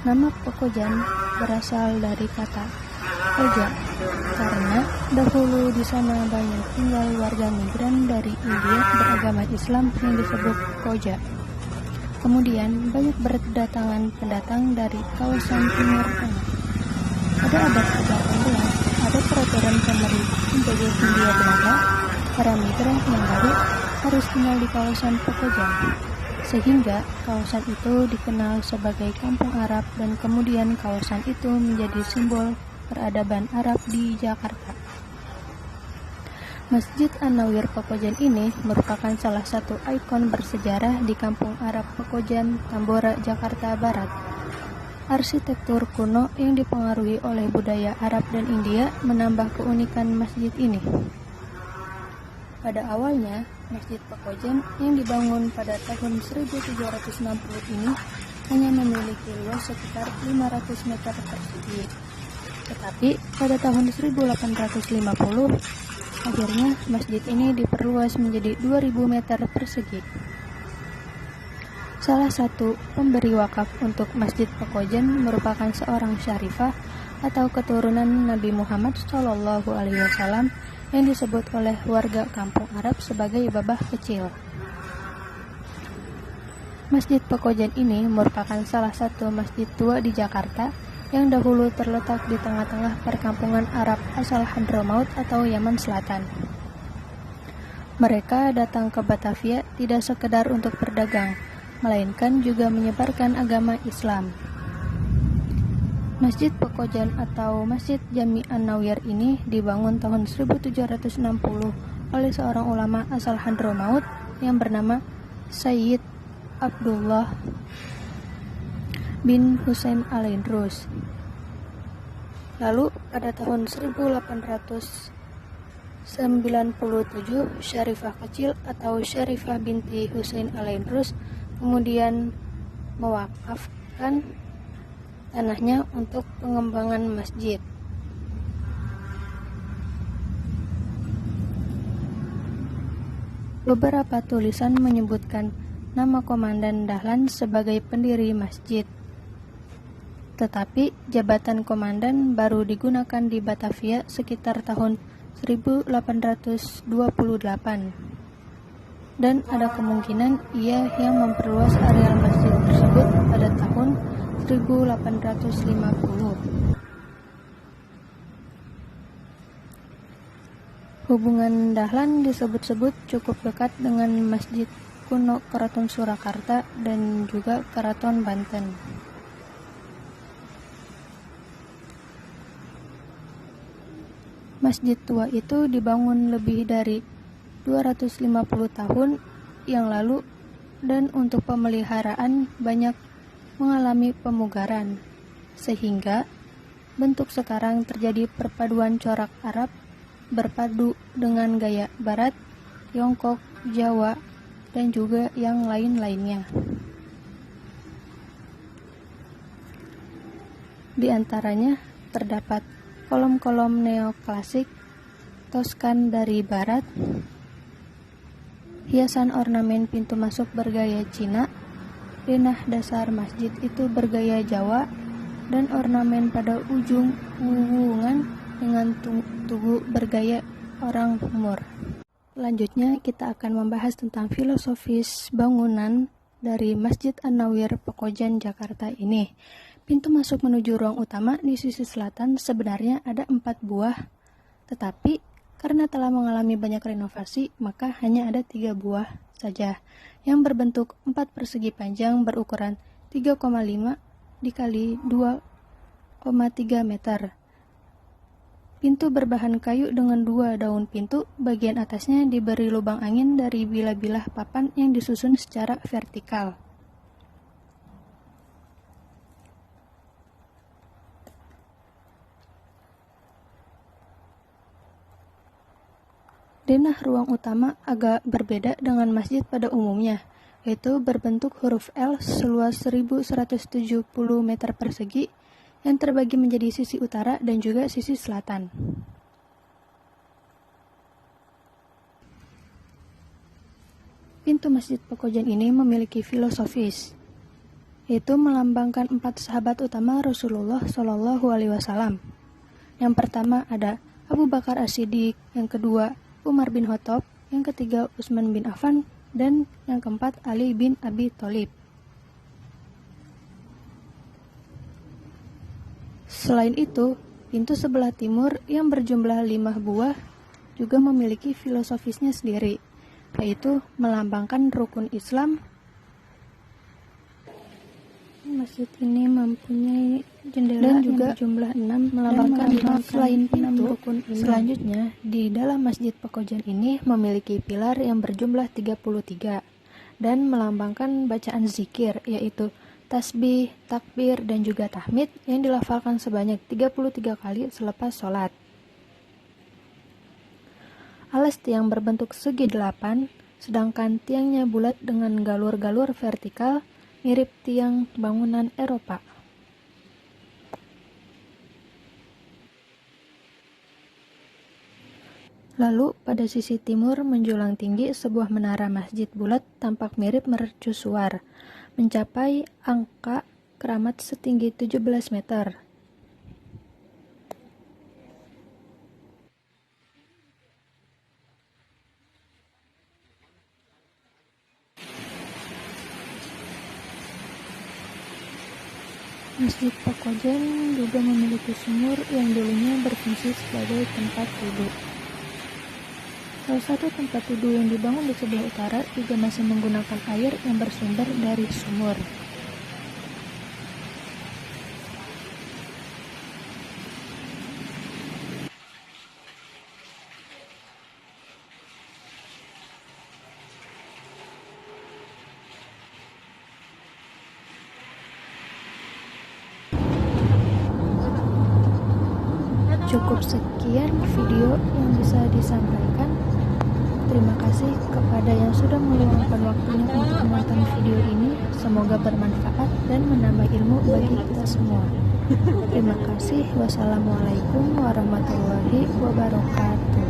Nama Pekojan berasal dari kata koja, karena dahulu di sana banyak tinggal warga migran dari India beragama Islam yang disebut koja. Kemudian banyak berdatangan pendatang dari kawasan Timur Tengah. Pada abad ke-18, ada peraturan pemerintah penjajah Hindia Belanda, para migran yang baru harus tinggal di kawasan Pekojan, sehingga kawasan itu dikenal sebagai Kampung Arab dan kemudian kawasan itu menjadi simbol peradaban Arab di Jakarta. Masjid An-Nawir Pekojan ini merupakan salah satu ikon bersejarah di Kampung Arab Pekojan, Tambora, Jakarta Barat. Arsitektur kuno yang dipengaruhi oleh budaya Arab dan India menambah keunikan masjid ini. Pada awalnya, Masjid Pekojan yang dibangun pada tahun 1760 ini hanya memiliki luas sekitar 500 meter persegi. Tetapi pada tahun 1850, akhirnya masjid ini diperluas menjadi 2000 meter persegi. Salah satu pemberi wakaf untuk Masjid Pekojan merupakan seorang syarifah atau keturunan Nabi Muhammad SAW yang disebut oleh warga kampung Arab sebagai babah kecil. Masjid Pekojan ini merupakan salah satu masjid tua di Jakarta yang dahulu terletak di tengah-tengah perkampungan Arab asal Hadramaut atau Yaman Selatan. Mereka datang ke Batavia tidak sekedar untuk berdagang, melainkan juga menyebarkan agama Islam. Masjid Pekojan atau Masjid Jami An-Nawir ini dibangun tahun 1760 oleh seorang ulama asal Hadramaut yang bernama Sayyid Abdullah bin Husain Al-Indrus. Lalu pada tahun 1897 Syarifah kecil atau Syarifah binti Husain Al-Indrus kemudian mewakafkan tanahnya untuk pengembangan masjid. Beberapa tulisan menyebutkan nama Komandan Dahlan sebagai pendiri masjid. Tetapi jabatan komandan baru digunakan di Batavia sekitar tahun 1828. Dan ada kemungkinan ia yang memperluas areal masjid tersebut pada tahun 1850. Hubungan Dahlan disebut-sebut cukup dekat dengan masjid kuno Keraton Surakarta dan juga Keraton Banten. Masjid tua itu dibangun lebih dari 250 tahun yang lalu dan untuk pemeliharaan banyak mengalami pemugaran, sehingga bentuk sekarang terjadi perpaduan corak Arab berpadu dengan gaya Barat, Tiongkok, Jawa, dan juga yang lain-lainnya. Di antaranya terdapat kolom-kolom neoklasik Toskan dari barat, hiasan ornamen pintu masuk bergaya Cina, denah dasar masjid itu bergaya Jawa, dan ornamen pada ujung wuwungan dengan tugu bergaya orang Timur. Selanjutnya kita akan membahas tentang filosofis bangunan dari Masjid An-Nawir Pekojan Jakarta ini. Pintu masuk menuju ruang utama di sisi selatan sebenarnya ada 4 buah, tetapi karena telah mengalami banyak renovasi, maka hanya ada 3 buah saja, yang berbentuk 4 persegi panjang berukuran 3,5 dikali 2,3 meter. Pintu berbahan kayu dengan 2 daun pintu, bagian atasnya diberi lubang angin dari bilah-bilah papan yang disusun secara vertikal. Denah ruang utama agak berbeda dengan masjid pada umumnya, yaitu berbentuk huruf L seluas 1170 meter persegi yang terbagi menjadi sisi utara dan juga sisi selatan. Pintu Masjid Pekojan ini memiliki filosofis, yaitu melambangkan 4 sahabat utama Rasulullah Shallallahu Alaihi Wasallam. Yang pertama ada Abu Bakar As-Siddiq, yang kedua Umar bin Khattab, yang ketiga Utsman bin Affan, dan yang keempat Ali bin Abi Thalib. Selain itu, pintu sebelah timur yang berjumlah 5 buah juga memiliki filosofisnya sendiri, yaitu melambangkan rukun Islam. Masjid ini mempunyai jendela dan juga berjumlah 6 melambangkan selain pintu rukun Islam. Selanjutnya, di dalam Masjid Pekojan ini memiliki pilar yang berjumlah 33 dan melambangkan bacaan zikir, yaitu tasbih, takbir, dan juga tahmid yang dilafalkan sebanyak 33 kali selepas sholat. Alas tiang berbentuk segi 8, sedangkan tiangnya bulat dengan galur-galur vertikal mirip tiang bangunan Eropa. Lalu pada sisi timur menjulang tinggi sebuah menara masjid bulat tampak mirip mercusuar, mencapai angka keramat setinggi 17 meter. Masjid Pekojan juga memiliki sumur yang dulunya berfungsi sebagai tempat wudhu. Salah satu tempat wudhu yang dibangun di sebelah utara juga masih menggunakan air yang bersumber dari sumur. Cukup sekian video yang bisa disampaikan. Terima kasih kepada yang sudah meluangkan waktunya untuk menonton video ini. Semoga bermanfaat dan menambah ilmu bagi kita semua. Terima kasih. Wassalamualaikum warahmatullahi wabarakatuh.